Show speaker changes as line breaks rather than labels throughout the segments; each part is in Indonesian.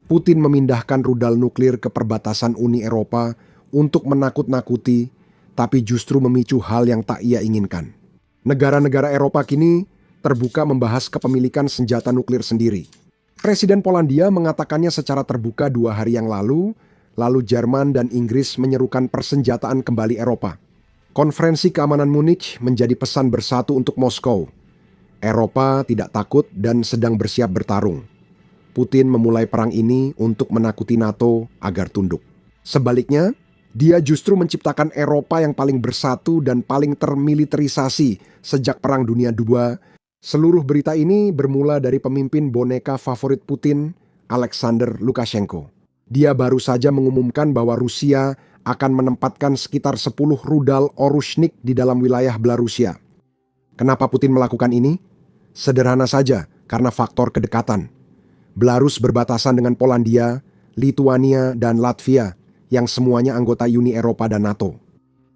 Putin memindahkan rudal nuklir ke perbatasan Uni Eropa untuk menakut-nakuti, tapi justru memicu hal yang tak ia inginkan. Negara-negara Eropa kini terbuka membahas kepemilikan senjata nuklir sendiri. Presiden Polandia mengatakannya secara terbuka 2 hari yang lalu Jerman dan Inggris menyerukan persenjataan kembali Eropa. Konferensi Keamanan Munich menjadi pesan bersatu untuk Moskow. Eropa tidak takut dan sedang bersiap bertarung. Putin memulai perang ini untuk menakuti NATO agar tunduk. Sebaliknya, dia justru menciptakan Eropa yang paling bersatu dan paling termiliterisasi sejak Perang Dunia II. Seluruh berita ini bermula dari pemimpin boneka favorit Putin, Alexander Lukashenko. Dia baru saja mengumumkan bahwa Rusia akan menempatkan sekitar 10 rudal Orushnik di dalam wilayah Belarusia. Kenapa Putin melakukan ini? Sederhana saja, karena faktor kedekatan. Belarus berbatasan dengan Polandia, Lituania, dan Latvia yang semuanya anggota Uni Eropa dan NATO.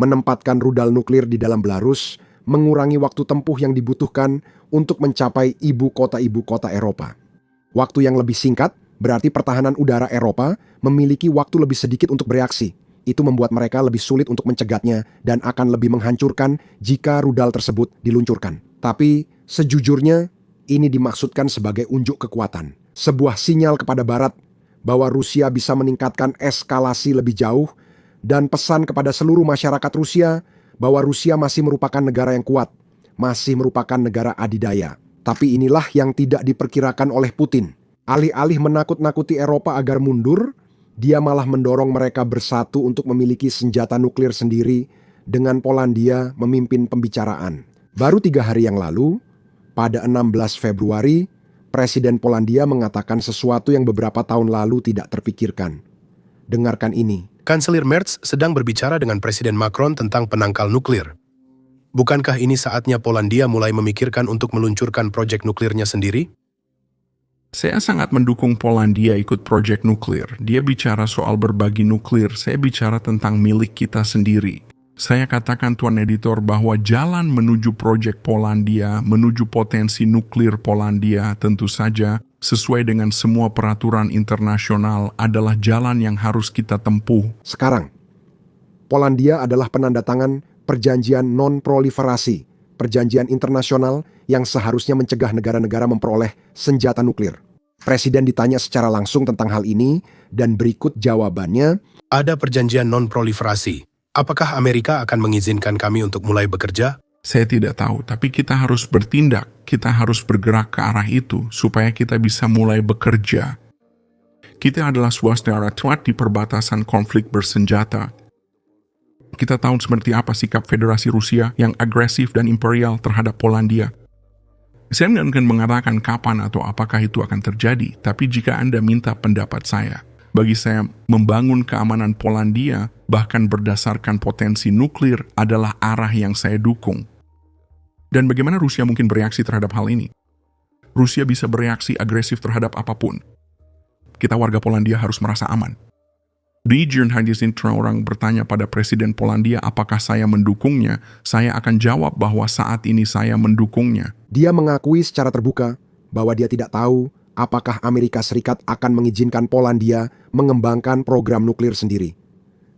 Menempatkan rudal nuklir di dalam Belarus mengurangi waktu tempuh yang dibutuhkan untuk mencapai ibu kota Eropa. Waktu yang lebih singkat berarti pertahanan udara Eropa memiliki waktu lebih sedikit untuk bereaksi. Itu membuat mereka lebih sulit untuk mencegatnya dan akan lebih menghancurkan jika rudal tersebut diluncurkan. Tapi sejujurnya ini dimaksudkan sebagai unjuk kekuatan. Sebuah sinyal kepada Barat bahwa Rusia bisa meningkatkan eskalasi lebih jauh dan pesan kepada seluruh masyarakat Rusia bahwa Rusia masih merupakan negara yang kuat, masih merupakan negara adidaya. Tapi inilah yang tidak diperkirakan oleh Putin. Alih-alih menakut-nakuti Eropa agar mundur, dia malah mendorong mereka bersatu untuk memiliki senjata nuklir sendiri dengan Polandia memimpin pembicaraan. Baru 3 hari yang lalu, pada 16 Februari, Presiden Polandia mengatakan sesuatu yang beberapa tahun lalu tidak terpikirkan. Dengarkan ini.
Kanselir Merz sedang berbicara dengan Presiden Macron tentang penangkal nuklir. Bukankah ini saatnya Polandia mulai memikirkan untuk meluncurkan proyek nuklirnya sendiri?
Saya sangat mendukung Polandia ikut proyek nuklir. Dia bicara soal berbagi nuklir, saya bicara tentang milik kita sendiri. Saya katakan, Tuan Editor, bahwa jalan menuju proyek Polandia, menuju potensi nuklir Polandia, tentu saja sesuai dengan semua peraturan internasional adalah jalan yang harus kita tempuh.
Sekarang, Polandia adalah penandatangan perjanjian non-proliferasi, perjanjian internasional yang seharusnya mencegah negara-negara memperoleh senjata nuklir. Presiden ditanya secara langsung tentang hal ini dan berikut jawabannya.
Ada perjanjian non-proliferasi. Apakah Amerika akan mengizinkan kami untuk mulai bekerja?
Saya tidak tahu, tapi kita harus bertindak. Kita harus bergerak ke arah itu supaya kita bisa mulai bekerja. Kita adalah sebuah negara kuat di perbatasan konflik bersenjata. Kita tahu seperti apa sikap Federasi Rusia yang agresif dan imperial terhadap Polandia. Saya tidak akan mengatakan kapan atau apakah itu akan terjadi, tapi jika Anda minta pendapat saya, bagi saya membangun keamanan Polandia, bahkan berdasarkan potensi nuklir adalah arah yang saya dukung. Dan bagaimana Rusia mungkin bereaksi terhadap hal ini? Rusia bisa bereaksi agresif terhadap apapun. Kita warga Polandia harus merasa aman. Di orang bertanya pada Presiden Polandia apakah saya mendukungnya, saya akan jawab bahwa saat ini saya mendukungnya.
Dia mengakui secara terbuka bahwa dia tidak tahu apakah Amerika Serikat akan mengizinkan Polandia mengembangkan program nuklir sendiri.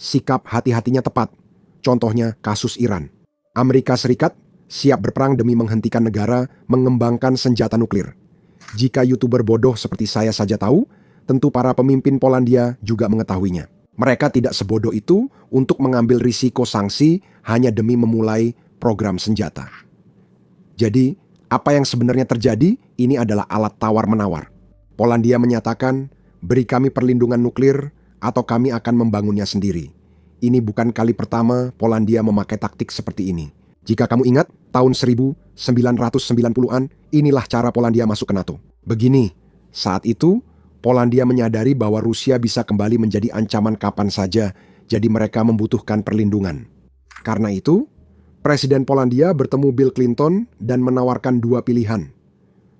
Sikap hati-hatinya tepat, contohnya kasus Iran. Amerika Serikat siap berperang demi menghentikan negara mengembangkan senjata nuklir. Jika YouTuber bodoh seperti saya saja tahu, tentu para pemimpin Polandia juga mengetahuinya. Mereka tidak sebodoh itu untuk mengambil risiko sanksi hanya demi memulai program senjata. Jadi, apa yang sebenarnya terjadi, ini adalah alat tawar-menawar. Polandia menyatakan, beri kami perlindungan nuklir atau kami akan membangunnya sendiri. Ini bukan kali pertama Polandia memakai taktik seperti ini. Jika kamu ingat, tahun 1990-an, inilah cara Polandia masuk ke NATO. Begini, saat itu, Polandia menyadari bahwa Rusia bisa kembali menjadi ancaman kapan saja, jadi mereka membutuhkan perlindungan. Karena itu, Presiden Polandia bertemu Bill Clinton dan menawarkan 2 pilihan.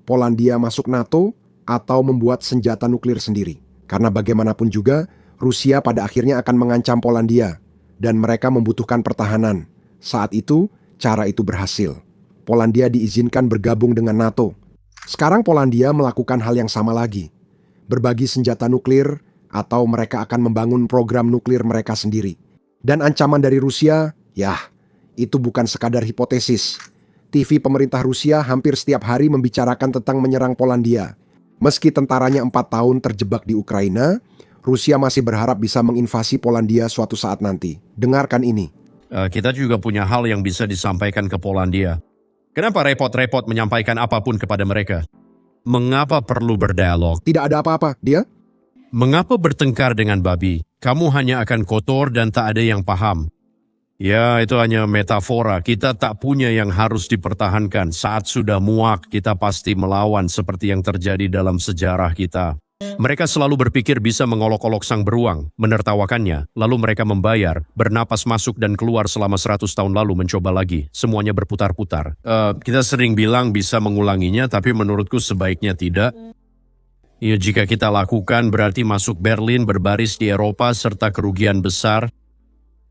Polandia masuk NATO atau membuat senjata nuklir sendiri. Karena bagaimanapun juga, Rusia pada akhirnya akan mengancam Polandia dan mereka membutuhkan pertahanan. Saat itu, cara itu berhasil. Polandia diizinkan bergabung dengan NATO. Sekarang Polandia melakukan hal yang sama lagi. berbagi senjata nuklir, atau mereka akan membangun program nuklir mereka sendiri. Dan ancaman dari Rusia, ya, itu bukan sekadar hipotesis. TV pemerintah Rusia hampir setiap hari membicarakan tentang menyerang Polandia. Meski tentaranya 4 tahun terjebak di Ukraina, Rusia masih berharap bisa menginvasi Polandia suatu saat nanti. Dengarkan ini.
Kita juga punya hal yang bisa disampaikan ke Polandia. Kenapa repot-repot menyampaikan apapun kepada mereka? Mengapa perlu berdialog?
Tidak ada apa-apa, dia?
Mengapa bertengkar dengan babi? Kamu hanya akan kotor dan tak ada yang paham. Ya, itu hanya metafora. Kita tak punya yang harus dipertahankan. Saat sudah muak, kita pasti melawan seperti yang terjadi dalam sejarah kita. Mereka selalu berpikir bisa mengolok-olok sang beruang, menertawakannya, lalu mereka membayar, bernapas masuk dan keluar selama 100 tahun lalu mencoba lagi. Semuanya berputar-putar. Kita sering bilang bisa mengulanginya, tapi menurutku sebaiknya tidak. Ya, jika kita lakukan berarti masuk Berlin berbaris di Eropa serta kerugian besar.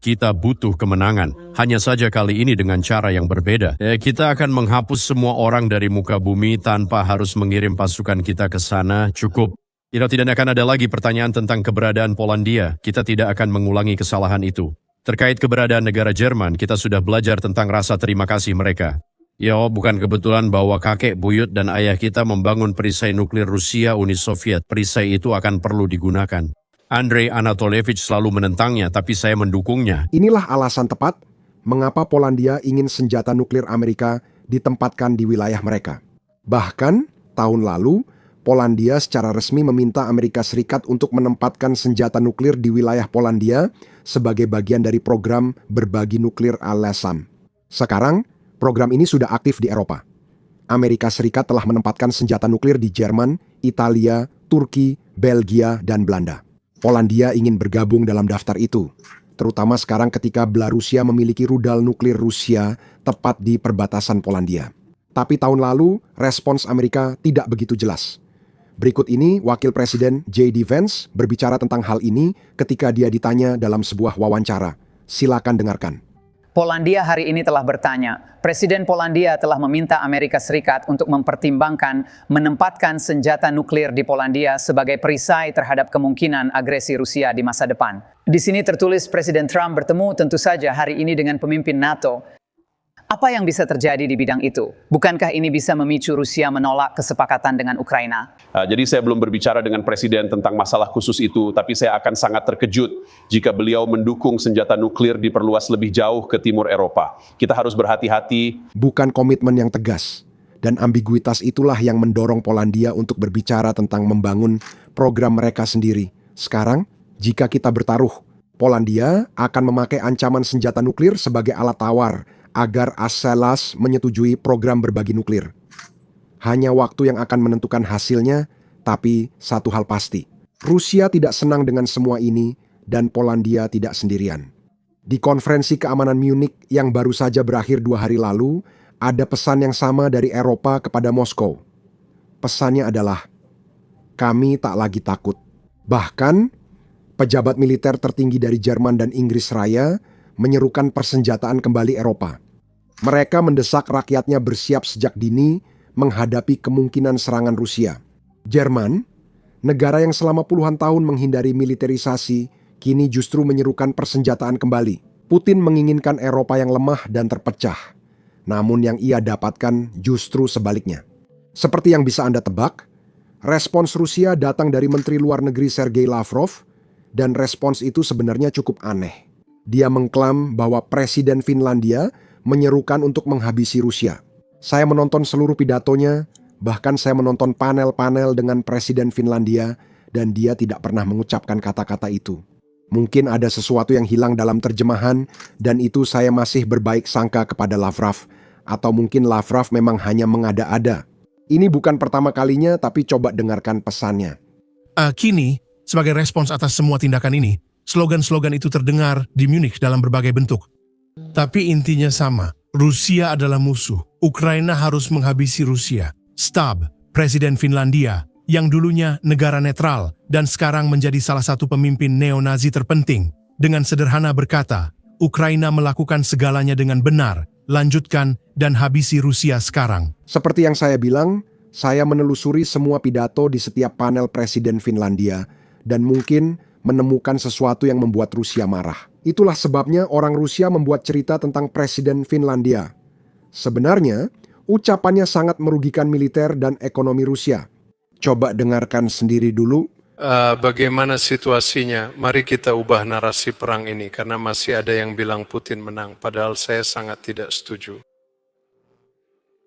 Kita butuh kemenangan. Hanya saja kali ini dengan cara yang berbeda. Kita akan menghapus semua orang dari muka bumi tanpa harus mengirim pasukan kita ke sana. Cukup. Tidak akan ada lagi pertanyaan tentang keberadaan Polandia. Kita tidak akan mengulangi kesalahan itu. Terkait keberadaan negara Jerman, kita sudah belajar tentang rasa terima kasih mereka. Ya, bukan kebetulan bahwa kakek, buyut, dan ayah kita membangun perisai nuklir Rusia Uni Soviet. Perisai itu akan perlu digunakan. Andrei Anatolievich selalu menentangnya, tapi saya mendukungnya.
Inilah alasan tepat mengapa Polandia ingin senjata nuklir Amerika ditempatkan di wilayah mereka. Bahkan, tahun lalu, Polandia secara resmi meminta Amerika Serikat untuk menempatkan senjata nuklir di wilayah Polandia sebagai bagian dari program berbagi nuklir al-Sam. Sekarang, program ini sudah aktif di Eropa. Amerika Serikat telah menempatkan senjata nuklir di Jerman, Italia, Turki, Belgia, dan Belanda. Polandia ingin bergabung dalam daftar itu, terutama sekarang ketika Belarusia memiliki rudal nuklir Rusia tepat di perbatasan Polandia. Tapi tahun lalu, respons Amerika tidak begitu jelas. Berikut ini Wakil Presiden J.D. Vance berbicara tentang hal ini ketika dia ditanya dalam sebuah wawancara. Silakan dengarkan.
Polandia hari ini telah bertanya, Presiden Polandia telah meminta Amerika Serikat untuk mempertimbangkan menempatkan senjata nuklir di Polandia sebagai perisai terhadap kemungkinan agresi Rusia di masa depan. Di sini tertulis Presiden Trump bertemu tentu saja hari ini dengan pemimpin NATO. Apa yang bisa terjadi di bidang itu? Bukankah ini bisa memicu Rusia menolak kesepakatan dengan Ukraina?
Jadi saya belum berbicara dengan Presiden tentang masalah khusus itu, tapi saya akan sangat terkejut jika beliau mendukung senjata nuklir diperluas lebih jauh ke timur Eropa. Kita harus berhati-hati.
Bukan komitmen yang tegas, dan ambiguitas itulah yang mendorong Polandia untuk berbicara tentang membangun program mereka sendiri. Sekarang, jika kita bertaruh, Polandia akan memakai ancaman senjata nuklir sebagai alat tawar agar Aselas menyetujui program berbagi nuklir. Hanya waktu yang akan menentukan hasilnya, tapi satu hal pasti. Rusia tidak senang dengan semua ini dan Polandia tidak sendirian. Di konferensi keamanan Munich yang baru saja berakhir 2 hari lalu, ada pesan yang sama dari Eropa kepada Moskow. Pesannya adalah, kami tak lagi takut. Bahkan, pejabat militer tertinggi dari Jerman dan Inggris Raya menyerukan persenjataan kembali Eropa. Mereka mendesak rakyatnya bersiap sejak dini menghadapi kemungkinan serangan Rusia. Jerman, negara yang selama puluhan tahun menghindari militerisasi, kini justru menyerukan persenjataan kembali. Putin menginginkan Eropa yang lemah dan terpecah. Namun yang ia dapatkan justru sebaliknya. Seperti yang bisa Anda tebak, respons Rusia datang dari Menteri Luar Negeri Sergei Lavrov, dan respons itu sebenarnya cukup aneh. Dia mengklaim bahwa Presiden Finlandia menyerukan untuk menghabisi Rusia. Saya menonton seluruh pidatonya, bahkan saya menonton panel-panel dengan Presiden Finlandia, dan dia tidak pernah mengucapkan kata-kata itu. Mungkin ada sesuatu yang hilang dalam terjemahan, dan itu saya masih berbaik sangka kepada Lavrov, atau mungkin Lavrov memang hanya mengada-ada. Ini bukan pertama kalinya, tapi coba dengarkan pesannya.
Kini, sebagai respons atas semua tindakan ini, slogan-slogan itu terdengar di Munich dalam berbagai bentuk. Tapi intinya sama, Rusia adalah musuh. Ukraina harus menghabisi Rusia. Stab, Presiden Finlandia, yang dulunya negara netral dan sekarang menjadi salah satu pemimpin neo-Nazi terpenting, dengan sederhana berkata, Ukraina melakukan segalanya dengan benar, lanjutkan dan habisi Rusia sekarang.
Seperti yang saya bilang, Saya menelusuri semua pidato di setiap panel Presiden Finlandia dan mungkin menemukan sesuatu yang membuat Rusia marah. Itulah sebabnya orang Rusia membuat cerita tentang Presiden Finlandia. Sebenarnya, ucapannya sangat merugikan militer dan ekonomi Rusia. Coba dengarkan sendiri dulu.
Bagaimana situasinya? Mari kita ubah narasi perang ini karena masih ada yang bilang Putin menang, padahal saya sangat tidak setuju.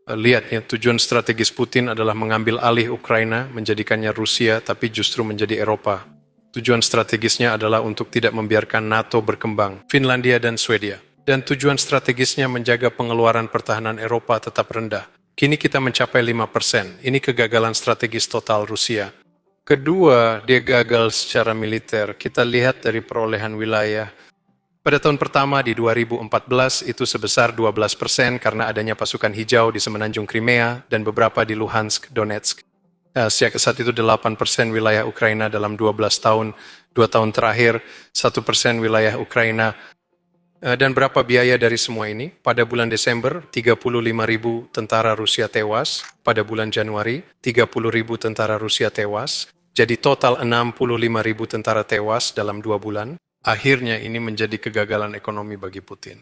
Lihatnya, tujuan strategis Putin adalah mengambil alih Ukraina, menjadikannya Rusia, tapi justru menjadi Eropa. Tujuan strategisnya adalah untuk tidak membiarkan NATO berkembang, Finlandia dan Swedia. Dan tujuan strategisnya menjaga pengeluaran pertahanan Eropa tetap rendah. Kini kita mencapai 5%. Ini kegagalan strategis total Rusia. Kedua, dia gagal secara militer. Kita lihat dari perolehan wilayah. Pada tahun pertama di 2014 itu sebesar 12% karena adanya pasukan hijau di semenanjung Crimea dan beberapa di Luhansk, Donetsk. Sejak saat itu 8% wilayah Ukraina dalam 12 tahun, 2 tahun terakhir 1% wilayah Ukraina. Dan berapa biaya dari semua ini? Pada bulan Desember, 35.000 tentara Rusia tewas. Pada bulan Januari, 30.000 tentara Rusia tewas. Jadi total 65.000 tentara tewas dalam 2 bulan. Akhirnya ini menjadi kegagalan ekonomi bagi Putin.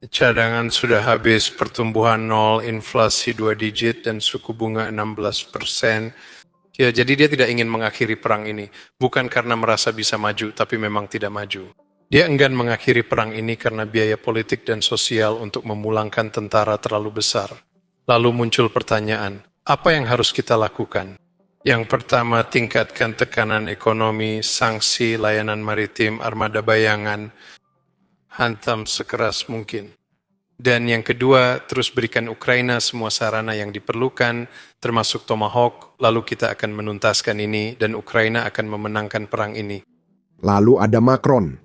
Cadangan sudah habis, pertumbuhan 0, inflasi 2 digit, dan suku bunga 16%. Ya, jadi dia tidak ingin mengakhiri perang ini. Bukan karena merasa bisa maju, tapi memang tidak maju. Dia enggan mengakhiri perang ini karena biaya politik dan sosial untuk memulangkan tentara terlalu besar. Lalu muncul pertanyaan, apa yang harus kita lakukan? Yang pertama, tingkatkan tekanan ekonomi, sanksi, layanan maritim, armada bayangan, hantam sekeras mungkin. Dan yang kedua, terus berikan Ukraina semua sarana yang diperlukan, termasuk Tomahawk, lalu kita akan menuntaskan ini dan Ukraina akan memenangkan perang ini.
Lalu ada Macron.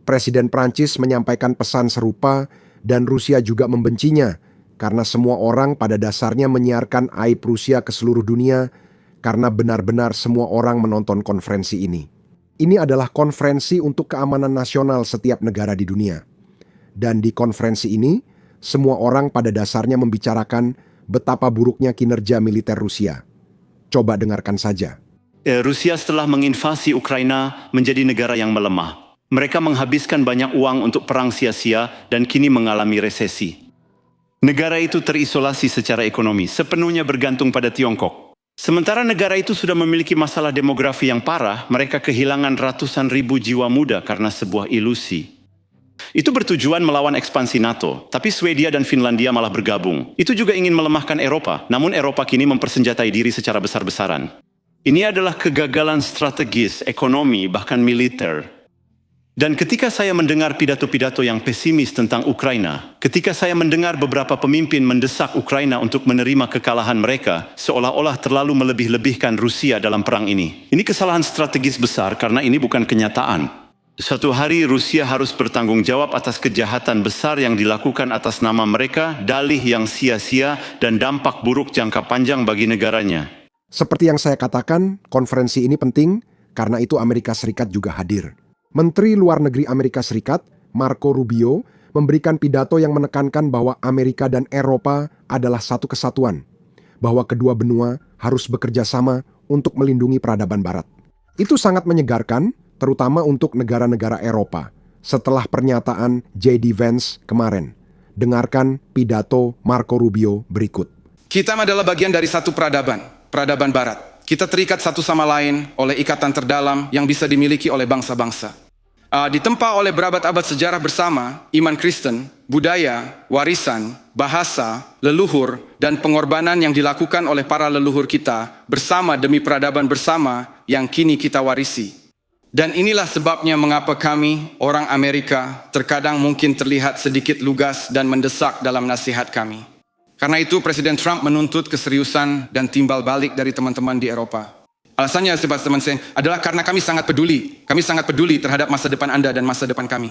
Presiden Prancis menyampaikan pesan serupa dan Rusia juga membencinya karena semua orang pada dasarnya menyiarkan aib Rusia ke seluruh dunia karena benar-benar semua orang menonton konferensi ini. Ini adalah konferensi untuk keamanan nasional setiap negara di dunia. Dan di konferensi ini, semua orang pada dasarnya membicarakan betapa buruknya kinerja militer Rusia. Coba dengarkan saja.
Rusia setelah menginvasi Ukraina menjadi negara yang melemah. Mereka menghabiskan banyak uang untuk perang sia-sia dan kini mengalami resesi. Negara itu terisolasi secara ekonomi, sepenuhnya bergantung pada Tiongkok. Sementara negara itu sudah memiliki masalah demografi yang parah, mereka kehilangan ratusan ribu jiwa muda karena sebuah ilusi. Itu bertujuan melawan ekspansi NATO, tapi Swedia dan Finlandia malah bergabung. Itu juga ingin melemahkan Eropa, namun Eropa kini mempersenjatai diri secara besar-besaran. Ini adalah kegagalan strategis, ekonomi, bahkan militer. Dan ketika saya mendengar pidato-pidato yang pesimis tentang Ukraina, ketika saya mendengar beberapa pemimpin mendesak Ukraina untuk menerima kekalahan mereka, seolah-olah terlalu melebih-lebihkan Rusia dalam perang ini. Ini kesalahan strategis besar karena ini bukan kenyataan. Suatu hari Rusia harus bertanggung jawab atas kejahatan besar yang dilakukan atas nama mereka, dalih yang sia-sia dan dampak buruk jangka panjang bagi negaranya.
Seperti yang saya katakan, konferensi ini penting karena itu Amerika Serikat juga hadir. Menteri Luar Negeri Amerika Serikat, Marco Rubio, memberikan pidato yang menekankan bahwa Amerika dan Eropa adalah satu kesatuan, bahwa kedua benua harus bekerja sama untuk melindungi peradaban Barat. Itu sangat menyegarkan, terutama untuk negara-negara Eropa, setelah pernyataan J.D. Vance kemarin. Dengarkan pidato Marco Rubio berikut.
Kita adalah bagian dari satu peradaban Barat. Kita terikat satu sama lain oleh ikatan terdalam yang bisa dimiliki oleh bangsa-bangsa. Ditempa oleh berabad-abad sejarah bersama, iman Kristen, budaya, warisan, bahasa, leluhur, dan pengorbanan yang dilakukan oleh para leluhur kita bersama demi peradaban bersama yang kini kita warisi. Dan inilah sebabnya mengapa kami, orang Amerika, terkadang mungkin terlihat sedikit lugas dan mendesak dalam nasihat kami. Karena itu Presiden Trump menuntut keseriusan dan timbal balik dari teman-teman di Eropa. Alasannya teman-teman saya adalah karena kami sangat peduli. Kami sangat peduli terhadap masa depan Anda dan masa depan kami.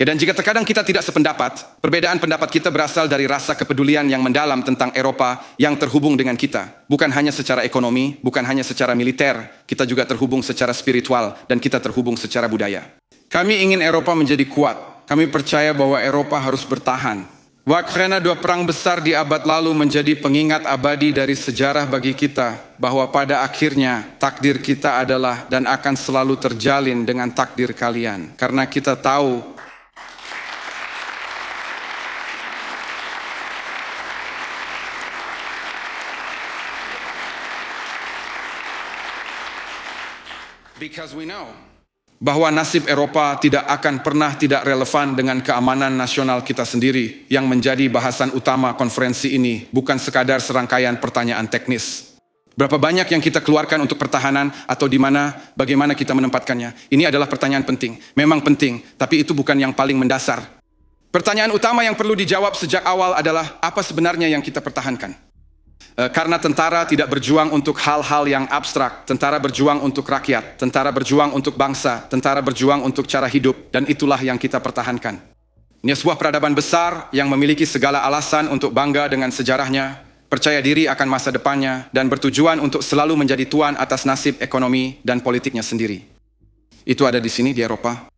Ya, dan jika terkadang kita tidak sependapat, perbedaan pendapat kita berasal dari rasa kepedulian yang mendalam tentang Eropa yang terhubung dengan kita. Bukan hanya secara ekonomi, bukan hanya secara militer, kita juga terhubung secara spiritual dan kita terhubung secara budaya. Kami ingin Eropa menjadi kuat. Kami percaya bahwa Eropa harus bertahan. Wakrena dua perang besar di abad lalu menjadi pengingat abadi dari sejarah bagi kita bahwa pada akhirnya takdir kita adalah dan akan selalu terjalin dengan takdir kalian. Karena kita tahu bahwa nasib Eropa tidak akan pernah tidak relevan dengan keamanan nasional kita sendiri yang menjadi bahasan utama konferensi ini, bukan sekadar serangkaian pertanyaan teknis. Berapa banyak yang kita keluarkan untuk pertahanan atau di mana, bagaimana kita menempatkannya? Ini adalah pertanyaan penting. Memang penting, tapi itu bukan yang paling mendasar. Pertanyaan utama yang perlu dijawab sejak awal adalah apa sebenarnya yang kita pertahankan? Karena tentara tidak berjuang untuk hal-hal yang abstrak, tentara berjuang untuk rakyat, tentara berjuang untuk bangsa, tentara berjuang untuk cara hidup, dan itulah yang kita pertahankan. Ini sebuah peradaban besar yang memiliki segala alasan untuk bangga dengan sejarahnya, percaya diri akan masa depannya, dan bertujuan untuk selalu menjadi tuan atas nasib ekonomi dan politiknya sendiri. Itu ada di sini di Eropa.